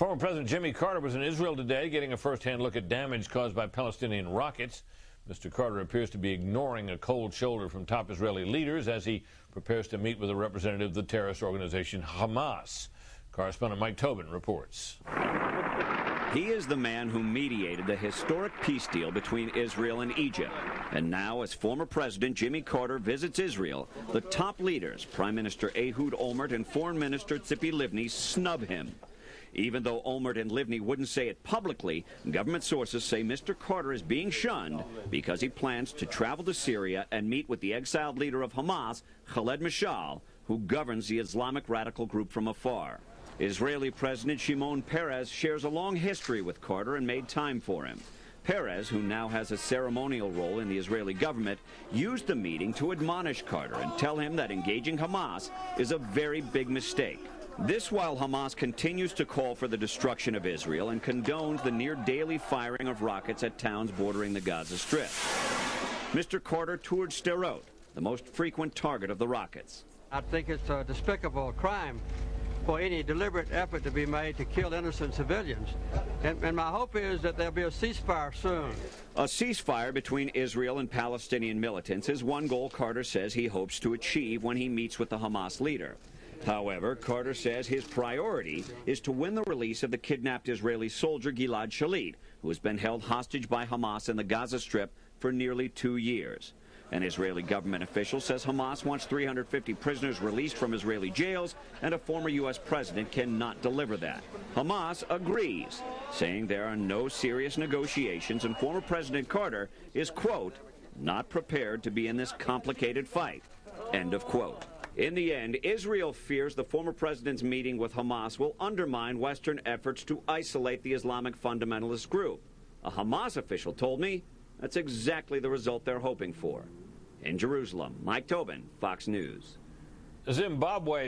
Former President Jimmy Carter was in Israel today, getting a first-hand look at damage caused by Palestinian rockets. Mr. Carter appears to be ignoring a cold shoulder from top Israeli leaders as he prepares to meet with a representative of the terrorist organization Hamas. Correspondent Mike Tobin reports. He is the man who mediated the historic peace deal between Israel and Egypt. And now, as former President Jimmy Carter visits Israel, the top leaders, Prime Minister Ehud Olmert and Foreign Minister Tzipi Livni, snub him. Even though Olmert and Livni wouldn't say it publicly, government sources say Mr. Carter is being shunned because he plans to travel to Syria and meet with the exiled leader of Hamas, Khaled Mashal, who governs the Islamic radical group from afar. Israeli President Shimon Peres shares a long history with Carter and made time for him. Peres, who now has a ceremonial role in the Israeli government, used the meeting to admonish Carter and tell him that engaging Hamas is a very big mistake. This while Hamas continues to call for the destruction of Israel and condones the near-daily firing of rockets at towns bordering the Gaza Strip. Mr. Carter toured Sderot, the most frequent target of the rockets. I think it's a despicable crime for any deliberate effort to be made to kill innocent civilians. And my hope is that there'll be a ceasefire soon. A ceasefire between Israel and Palestinian militants is one goal Carter says he hopes to achieve when he meets with the Hamas leader. However, Carter says his priority is to win the release of the kidnapped Israeli soldier Gilad Shalit, who has been held hostage by Hamas in the Gaza Strip for nearly 2 years. An Israeli government official says Hamas wants 350 prisoners released from Israeli jails, and a former U.S. president cannot deliver that. Hamas agrees, saying there are no serious negotiations, and former President Carter is, quote, not prepared to be in this complicated fight, end of quote. In the end, Israel fears the former president's meeting with Hamas will undermine Western efforts to isolate the Islamic fundamentalist group. A Hamas official told me that's exactly the result they're hoping for. In Jerusalem, Mike Tobin, Fox News. Zimbabwe